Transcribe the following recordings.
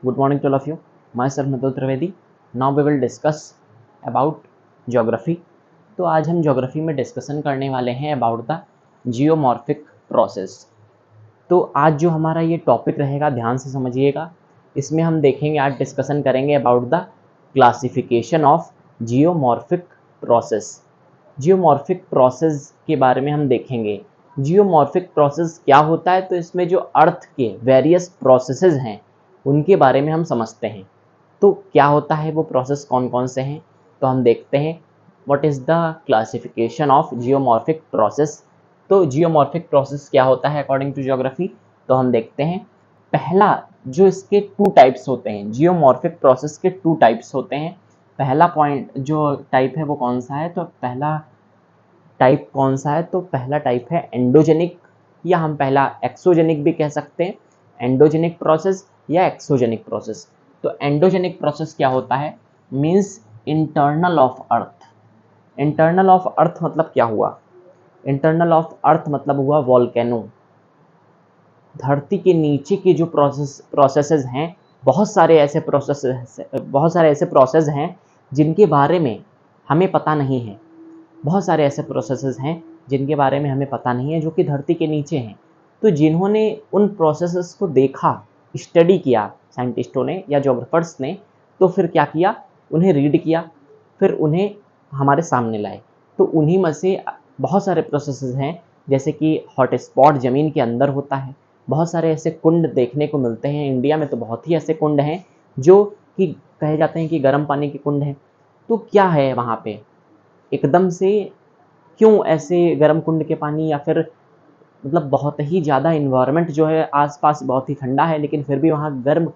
Good morning to all of you. Myself Mitul Trivedi. Now we will discuss about geography. तो आज हम geography में discussion करने वाले हैं अबाउट द जियोमॉर्फिक प्रोसेस। तो आज जो हमारा ये टॉपिक रहेगा ध्यान से समझिएगा। इसमें हम देखेंगे, आज डिस्कशन करेंगे about the classification of geomorphic process. Geomorphic process के बारे में हम देखेंगे। जियोमॉर्फिक प्रोसेस क्या होता है, तो इसमें जो अर्थ के वेरियस प्रोसेसेस हैं उनके बारे में हम समझते हैं। तो क्या होता है, वो प्रोसेस कौन कौन से हैं, तो हम देखते हैं what is the classification of geomorphic process. तो जियोमॉर्फिक प्रोसेस क्या होता है अकॉर्डिंग टू ज्योग्राफी, तो हम देखते हैं। पहला जो इसके टू टाइप्स होते हैं, जियोमॉर्फिक प्रोसेस के टू टाइप्स होते हैं। पहला पॉइंट जो टाइप है वो कौन सा है, तो पहला टाइप कौन सा है, तो पहला टाइप है एंडोजेनिक, या हम पहला एक्सोजेनिक भी कह सकते हैं। एंडोजेनिक प्रोसेस या एक्सोजेनिक प्रोसेस। तो एंडोजेनिक प्रोसेस क्या होता है, means internal of earth. Internal of earth मतलब क्या हुआ, इंटरनल ऑफ अर्थ मतलब हुआ वॉल्केनो। धरती के नीचे के जो प्रोसेसेस हैं, बहुत सारे ऐसे प्रोसेस हैं जिनके बारे में हमें पता नहीं है। बहुत सारे ऐसे प्रोसेसेस हैं जिनके बारे में हमें पता नहीं है, जो कि धरती के नीचे हैं। तो जिन्होंने उन प्रोसेसेस को देखा, स्टडी किया साइंटिस्टों ने या जोग्राफर्स ने, तो फिर क्या किया, उन्हें रीड किया, फिर उन्हें हमारे सामने लाए। तो उन्हीं में से बहुत सारे प्रोसेसेस हैं, जैसे कि हॉट स्पॉट ज़मीन के अंदर होता है। बहुत सारे ऐसे कुंड देखने को मिलते हैं इंडिया में, तो बहुत ही ऐसे कुंड हैं जो कि कहे जाते हैं कि गर्म पानी के कुंड हैं। तो क्या है वहाँ पे, एकदम से क्यों ऐसे गर्म कुंड के पानी, या फिर मतलब बहुत ही ज़्यादा इन्वायरमेंट जो है आसपास बहुत ही ठंडा है, लेकिन फिर भी वहाँ गर्म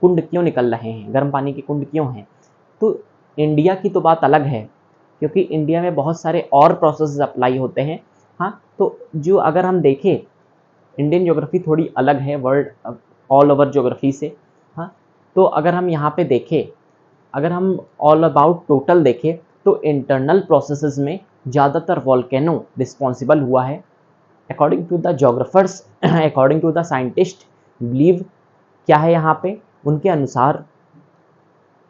कुंड क्यों निकल रहे हैं, गर्म पानी के कुंड क्यों हैं। तो इंडिया की तो बात अलग है, क्योंकि इंडिया में बहुत सारे और प्रोसेस अप्लाई होते हैं। हाँ, तो जो अगर हम देखें, इंडियन ज्योग्राफी थोड़ी अलग है वर्ल्ड ऑल ओवर ज्योग्राफी से। हाँ, तो अगर हम यहाँ पे देखें, अगर हम ऑल अबाउट टोटल देखें, तो इंटरनल प्रोसेसेस में ज़्यादातर वॉल्केनो रिस्पॉन्सिबल हुआ है according to the geographers, according to the scientist believe. क्या है यहाँ पे, उनके अनुसार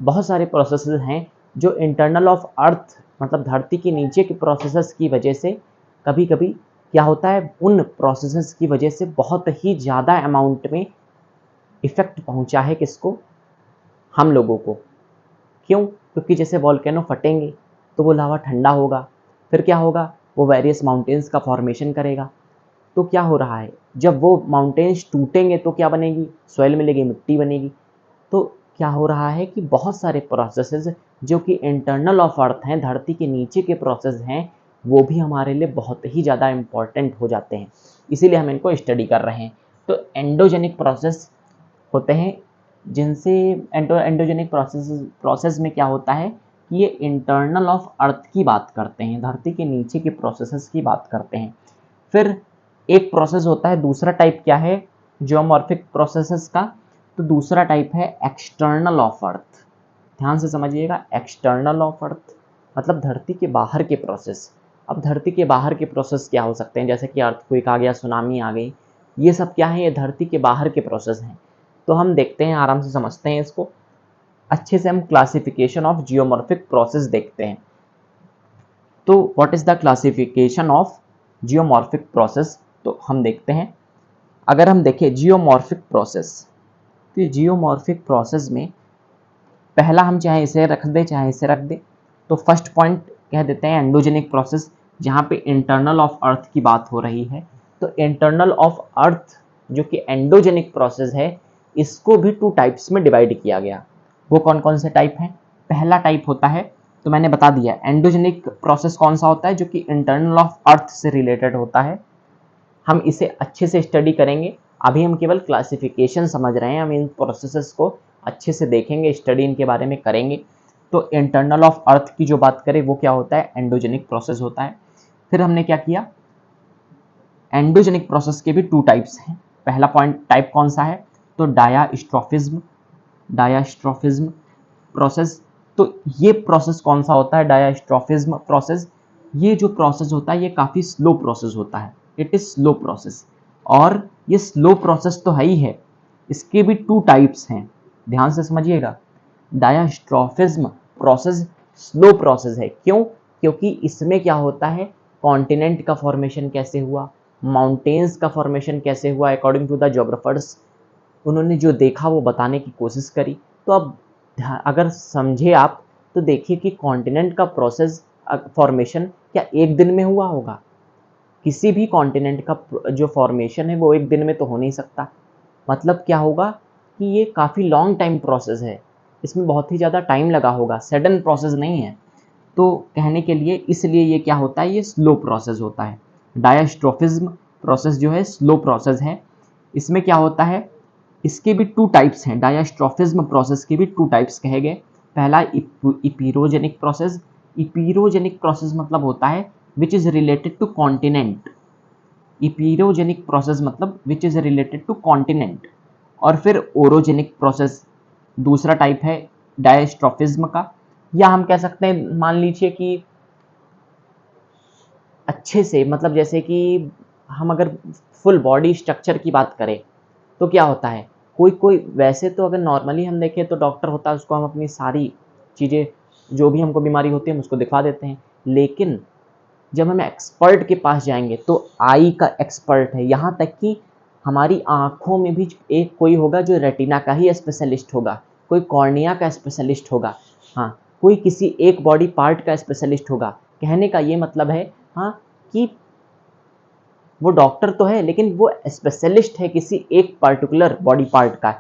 बहुत सारे प्रोसेसेस हैं जो इंटरनल ऑफ अर्थ मतलब धरती के नीचे के प्रोसेसेस की वजह से कभी कभी क्या होता है, उन प्रोसेसेस की वजह से बहुत ही ज़्यादा अमाउंट में इफ़ेक्ट पहुँचा है किसको, हम लोगों को। क्यों, क्योंकि जैसे वॉल्केनो फटेंगे तो वो लावा ठंडा होगा, फिर क्या होगा, वो वेरियस माउंटेन्स का फॉर्मेशन करेगा। तो क्या हो रहा है, जब वो माउंटेन्स टूटेंगे तो क्या बनेगी, सॉइल मिलेगी, मिट्टी बनेगी। तो क्या हो रहा है कि बहुत सारे प्रोसेसेस जो कि इंटरनल ऑफ अर्थ हैं, धरती के नीचे के प्रोसेस हैं, वो भी हमारे लिए बहुत ही ज़्यादा इम्पॉर्टेंट हो जाते हैं, इसीलिए हम इनको स्टडी कर रहे हैं। तो एंडोजेनिक प्रोसेस होते हैं जिनसे एंडोजेनिक प्रोसेस में क्या होता है कि ये इंटरनल ऑफ अर्थ की बात करते हैं, धरती के नीचे के प्रोसेसेस की बात करते हैं। फिर एक प्रोसेस होता है, दूसरा टाइप क्या है जियोमॉर्फिक प्रोसेसेस का, तो दूसरा टाइप है एक्सटर्नल ऑफ अर्थ। ध्यान से समझिएगा, एक्सटर्नल ऑफ अर्थ मतलब धरती के बाहर के प्रोसेस। अब धरती के बाहर के प्रोसेस क्या हो सकते हैं, जैसे कि अर्थक्वेक आ गया, सुनामी आ गई, ये सब क्या है, ये धरती के बाहर के प्रोसेस हैं। तो हम देखते हैं, आराम से समझते हैं इसको, अच्छे से हम क्लासिफिकेशन ऑफ जियोमॉर्फिक प्रोसेस देखते हैं। तो what is the classification of geomorphic process, तो हम देखते हैं। अगर हम देखें जियोमॉर्फिक प्रोसेस, तो जियोमॉर्फिक प्रोसेस में पहला हम चाहे इसे रख दें चाहे इसे रख दें, तो फर्स्ट पॉइंट कह देते हैं एंडोजेनिक प्रोसेस, जहाँ पे इंटरनल ऑफ अर्थ की बात हो रही है। तो इंटरनल ऑफ अर्थ जो कि एंडोजेनिक प्रोसेस है, इसको भी टू टाइप्स में डिवाइड किया गया। वो कौन कौन से टाइप हैं, पहला टाइप होता है, तो मैंने बता दिया एंडोजेनिक प्रोसेस कौन सा होता है, जो कि इंटरनल ऑफ अर्थ से रिलेटेड होता है। हम इसे अच्छे से स्टडी करेंगे, अभी हम केवल क्लासिफिकेशन समझ रहे हैं, हम इन प्रोसेसेस को अच्छे से देखेंगे, स्टडी इनके बारे में करेंगे। तो इंटरनल ऑफ अर्थ की जो बात करें वो क्या होता है, एंडोजेनिक प्रोसेस होता है। फिर हमने क्या किया, एंडोजेनिक प्रोसेस के भी टू टाइप्स हैं। पहला पॉइंट टाइप कौन सा है, तो डायास्ट्रोफिज्म, डायास्ट्रोफिज्म प्रोसेस। तो ये प्रोसेस कौन सा होता है, डायास्ट्रोफिज्म प्रोसेस, ये जो प्रोसेस होता है ये काफ़ी स्लो प्रोसेस होता है, इट इज़ स्लो प्रोसेस। और ये स्लो प्रोसेस तो है ही है, इसके भी टू टाइप्स हैं। ध्यान से समझिएगा, डायास्ट्रॉफिज्म प्रोसेस स्लो प्रोसेस है। क्यों? क्योंकि इसमें क्या होता है, कॉन्टिनेंट का फॉर्मेशन कैसे हुआ, माउंटेन्स का फॉर्मेशन कैसे हुआ, अकॉर्डिंग टू द ज्योग्राफर्स उन्होंने जो देखा वो बताने की कोशिश करी। तो अब अगर समझे आप तो देखिए कि कॉन्टिनेंट का प्रोसेस फॉर्मेशन क्या एक दिन में हुआ होगा? किसी भी कॉन्टिनेंट का जो फॉर्मेशन है वो एक दिन में तो हो नहीं सकता। मतलब क्या होगा कि ये काफ़ी लॉन्ग टाइम प्रोसेस है, इसमें बहुत ही ज़्यादा टाइम लगा होगा, सडन प्रोसेस नहीं है। तो कहने के लिए इसलिए ये क्या होता है, ये स्लो प्रोसेस होता है। डायास्ट्रोफिज्म प्रोसेस जो है स्लो प्रोसेस है। इसमें क्या होता है, इसके भी टू टाइप्स हैं, डायास्ट्रोफिज्म प्रोसेस के भी टू टाइप्स कहे गए। पहला इपीरोजेनिक प्रोसेस। इपीरोजेनिक प्रोसेस मतलब होता है which is related to continent. Epeirogenic process मतलब which is related to continent. और फिर ओरोजेनिक प्रोसेस दूसरा टाइप है डायस्ट्रॉफिज्म का, या हम कह सकते हैं मान लीजिए कि अच्छे से, मतलब जैसे कि हम अगर फुल बॉडी स्ट्रक्चर की बात करें तो क्या होता है, कोई कोई वैसे तो अगर नॉर्मली हम देखें तो डॉक्टर होता है, उसको हम अपनी सारी चीज़ें जो भी हमको बीमारी होती है हम उसको दिखवा देते हैं। लेकिन जब हम एक्सपर्ट के पास जाएंगे तो आई का एक्सपर्ट है, यहाँ तक कि हमारी आँखों में भी एक कोई होगा जो रेटिना का ही स्पेशलिस्ट होगा, कोई कॉर्निया का स्पेशलिस्ट होगा, हाँ, कोई किसी एक बॉडी पार्ट का स्पेशलिस्ट होगा। कहने का ये मतलब है हाँ कि वो डॉक्टर तो है लेकिन वो स्पेशलिस्ट है किसी एक पर्टिकुलर बॉडी पार्ट का,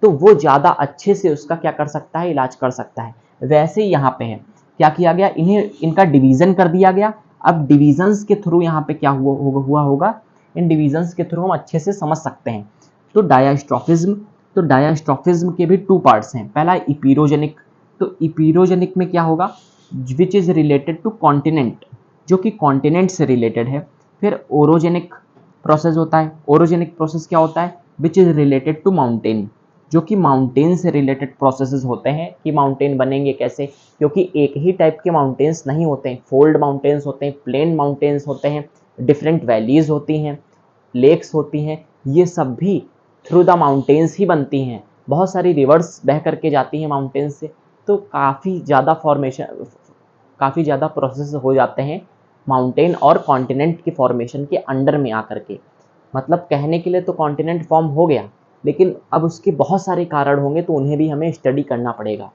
तो वो ज़्यादा अच्छे से उसका क्या कर सकता है, इलाज कर सकता है। वैसे ही यहाँ पे है, क्या किया गया, इन्हें इनका डिवीज़न कर दिया गया। अब डिवीजन्स के थ्रू यहाँ पे क्या हुआ होगा, इन डिवीजन्स के थ्रू हम अच्छे से समझ सकते हैं। तो डायास्ट्रॉफिज्म, तो डायास्ट्रॉफिज्म के भी टू पार्ट्स हैं। पहला इपीरोजेनिक, तो इपीरोजेनिक में क्या होगा, which is related to continent, जो कि कॉन्टिनेंट से रिलेटेड है। फिर ओरोजेनिक प्रोसेस होता है। ओरोजेनिक प्रोसेस क्या होता है, which is related to mountain, जो कि माउंटेन से रिलेटेड प्रोसेसेस होते हैं कि माउंटेन बनेंगे कैसे, क्योंकि एक ही टाइप के माउंटेन्स नहीं होते हैं, फोल्ड माउंटेन्स होते हैं, प्लेन माउंटेन्स होते हैं, डिफरेंट वैलीज होती हैं, लेक्स होती हैं, ये सब भी थ्रू द माउंटेन्स ही बनती हैं। बहुत सारी रिवर्स बह करके जाती हैं माउंटेन्स से, तो काफ़ी ज़्यादा फॉर्मेशन, काफ़ी ज़्यादा प्रोसेस हो जाते हैं माउंटेन और कॉन्टिनेंट के फॉर्मेशन के अंडर में आकर के। मतलब कहने के लिए तो कॉन्टिनेंट फॉर्म हो गया, लेकिन अब उसके बहुत सारे कारण होंगे तो उन्हें भी हमें स्टडी करना पड़ेगा।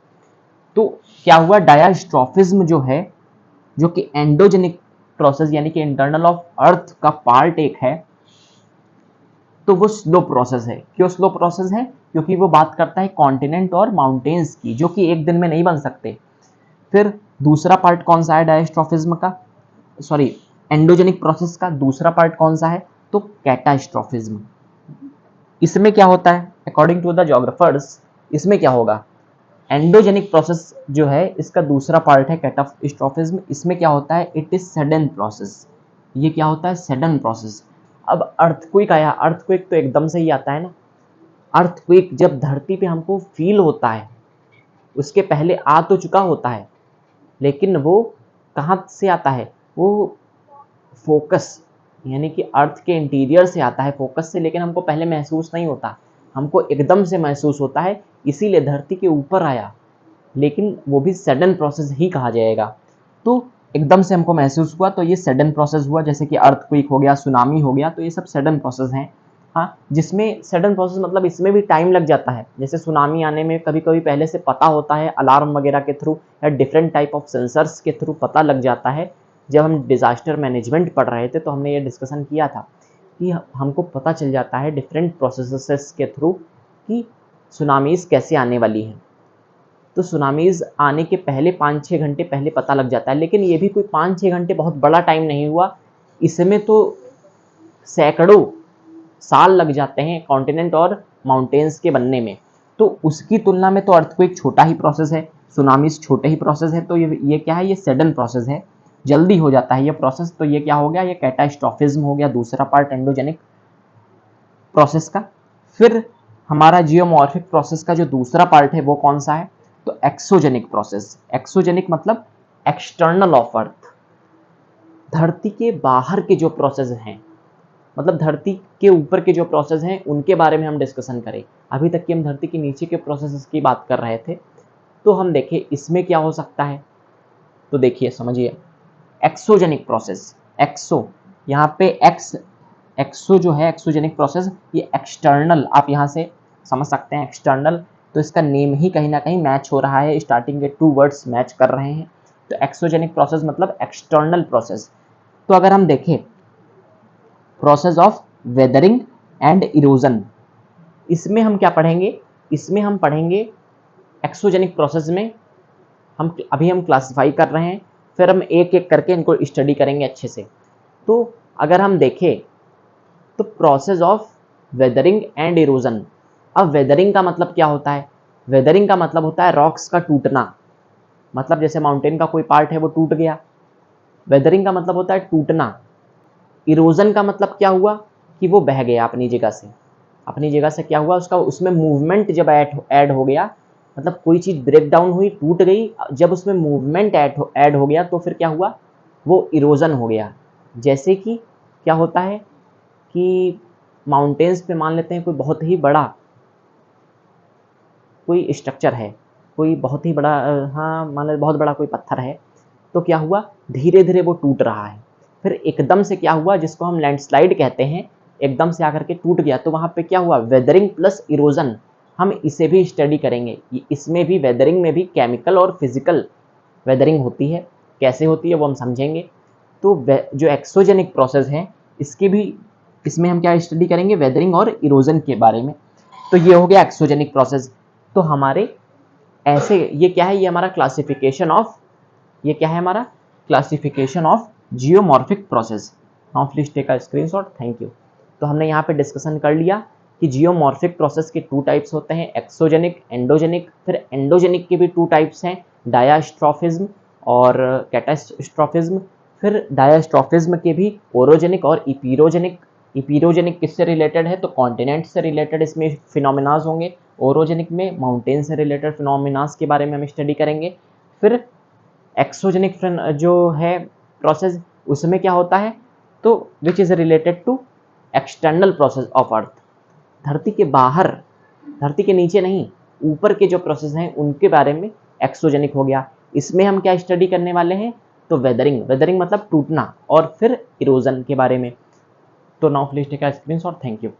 तो क्या हुआ, डायास्ट्रॉफिज्म जो है, जो कि एंडोजेनिक प्रोसेस यानी कि इंटरनल ऑफ अर्थ का पार्ट एक है, तो वो स्लो प्रोसेस है। क्यों स्लो प्रोसेस है, क्योंकि वो बात करता है कॉन्टिनेंट और माउंटेन्स की, जो कि एक दिन में नहीं बन सकते। फिर दूसरा पार्ट कौन सा है डायस्ट्रॉफिज्म का, सॉरी एंडोजेनिक प्रोसेस का दूसरा पार्ट कौन सा है, तो कैटास्ट्रॉफिज्म। इसमें क्या होता है, अकॉर्डिंग टू द ज्योग्राफर्स, इसमें क्या होगा, एंडोजेनिक प्रोसेस जो है इसका दूसरा पार्ट है कैटास्ट्रॉफिज्म। इसमें क्या होता है, इट इज सडन प्रोसेस। ये क्या होता है, सडन प्रोसेस। अब अर्थक्वेक आया, अर्थक्वेक तो एकदम से ही आता है ना। अर्थक्वेक जब धरती पे हमको फील होता है, उसके पहले आ तो चुका होता है, लेकिन वो कहाँ से आता है, वो फोकस यानी कि अर्थ के इंटीरियर से आता है, फोकस से, लेकिन हमको पहले महसूस नहीं होता, हमको एकदम से महसूस होता है, इसीलिए धरती के ऊपर आया, लेकिन वो भी सडन प्रोसेस ही कहा जाएगा। तो एकदम से हमको महसूस हुआ तो ये सडन प्रोसेस हुआ, जैसे कि अर्थक्वेक हो गया, सुनामी हो गया, तो ये सब सडन प्रोसेस हैं। हाँ, जिसमें सडन प्रोसेस मतलब इसमें भी टाइम लग जाता है। जैसे सुनामी आने में कभी कभी पहले से पता होता है, अलार्म वगैरह के थ्रू या डिफरेंट टाइप ऑफ सेंसर्स के थ्रू पता लग जाता है। जब हम डिजास्टर मैनेजमेंट पढ़ रहे थे तो हमने ये डिस्कशन किया था कि हमको पता चल जाता है डिफरेंट प्रोसेसेस के थ्रू कि सुनामीज कैसे आने वाली हैं। तो सुनामीज आने के पहले 5-6 घंटे पहले पता लग जाता है, लेकिन ये भी कोई 5-6 घंटे बहुत बड़ा टाइम नहीं हुआ, इसमें तो सैकड़ों साल लग जाते हैं कॉन्टिनेंट और माउंटेन्स के बनने में। तो उसकी तुलना में तो अर्थक्वेक छोटा ही प्रोसेस है, सुनामीज छोटे ही प्रोसेस है। तो ये क्या है, ये सडन प्रोसेस है, जल्दी हो जाता है ये प्रोसेस। तो ये क्या हो गया, ये कैटास्ट्रॉफिज्म हो गया, दूसरा पार्ट एंडोजेनिक प्रोसेस का। फिर हमारा जियोमॉर्फिक प्रोसेस का जो दूसरा पार्ट है वो कौन सा है, तो एक्सोजेनिक प्रोसेस। एक्सोजेनिक मतलब एक्सटर्नल ऑफ अर्थ, धरती के बाहर के जो प्रोसेस हैं मतलब धरती के ऊपर के जो प्रोसेस हैं उनके बारे में हम डिस्कशन करें। अभी तक कि हम धरती के नीचे के प्रोसेसेस की बात कर रहे थे, तो हम देखें इसमें क्या हो सकता है। तो देखिए समझिए, एक्सोजेनिक प्रोसेस, एक्सो यहाँ पे एक्सो जो है एक्सोजेनिक प्रोसेस, ये एक्सटर्नल आप यहाँ से समझ सकते हैं एक्सटर्नल, तो इसका नेम ही कहीं ना कहीं मैच हो रहा है, स्टार्टिंग के 2 वर्ड्स मैच कर रहे हैं। तो एक्सोजेनिक प्रोसेस मतलब एक्सटर्नल प्रोसेस। तो अगर हम देखें process of weathering and erosion, इसमें हम क्या पढ़ेंगे, इसमें हम पढ़ेंगे एक्सोजेनिक प्रोसेस में हम क्लासिफाई कर रहे हैं, फिर हम एक एक करके इनको स्टडी करेंगे अच्छे से। तो अगर हम देखें तो process of weathering and erosion, अब वेदरिंग का मतलब क्या होता है, वेदरिंग का मतलब होता है रॉक्स का टूटना, मतलब जैसे माउंटेन का कोई पार्ट है वो टूट गया, वेदरिंग का मतलब होता है टूटना। इरोजन का मतलब क्या हुआ कि वो बह गया अपनी जगह से, अपनी जगह से क्या हुआ उसका, उसमें मूवमेंट जब ऐड हो गया, मतलब कोई चीज़ ब्रेक डाउन हुई, टूट गई, जब उसमें मूवमेंट ऐड हो गया तो फिर क्या हुआ, वो इरोजन हो गया। जैसे कि क्या होता है कि माउंटेन्स पे मान लेते हैं कोई बहुत ही बड़ा कोई स्ट्रक्चर है, कोई बहुत ही बड़ा हाँ मान लेते बहुत बड़ा कोई पत्थर है, तो क्या हुआ धीरे धीरे वो टूट रहा है, फिर एकदम से क्या हुआ जिसको हम लैंडस्लाइड कहते हैं, एकदम से आकर के टूट गया, तो वहाँ पे क्या हुआ वेदरिंग प्लस इरोजन, हम इसे भी स्टडी करेंगे। इसमें भी वेदरिंग में भी केमिकल और फिजिकल वेदरिंग होती है, कैसे होती है वो हम समझेंगे। तो जो एक्सोजेनिक प्रोसेस है इसकी भी इसमें हम क्या स्टडी करेंगे, वेदरिंग और इरोजन के बारे में। तो ये हो गया एक्सोजेनिक प्रोसेस। तो हमारे ऐसे ये क्या है, ये हमारा क्लासिफिकेशन ऑफ, ये क्या है हमारा classification of geomorphic process. Now please take a screenshot, thank you. तो हमने यहाँ पे डिस्कशन कर लिया कि जियोमॉर्फिक प्रोसेस के 2 टाइप्स होते हैं, एक्सोजेनिक, एंडोजेनिक। फिर एंडोजेनिक के भी 2 टाइप्स हैं, डायास्ट्रॉफिज्म और कैटास्ट्रॉफिज्म। फिर डायास्ट्रॉफिज्म के भी ओरोजेनिक और इपीरोजेनिक। इपीरोजेनिक किससे रिलेटेड है, तो कॉन्टिनेंट से रिलेटेड इसमें फिनोमिनाज होंगे, ओरोजेनिक में माउंटेन से रिलेटेड फिनोमिनाज के बारे में हम स्टडी करेंगे। फिर एक्सोजेनिक जो है प्रोसेस उसमें क्या होता है, तो which is related to external process of earth, धरती के बाहर, धरती के नीचे नहीं, ऊपर के जो प्रोसेस हैं उनके बारे में एक्सोजेनिक हो गया। इसमें हम क्या स्टडी करने वाले हैं, तो वेदरिंग, वेदरिंग मतलब टूटना, और फिर इरोजन के बारे में। तो now please take a screenshot, thank you.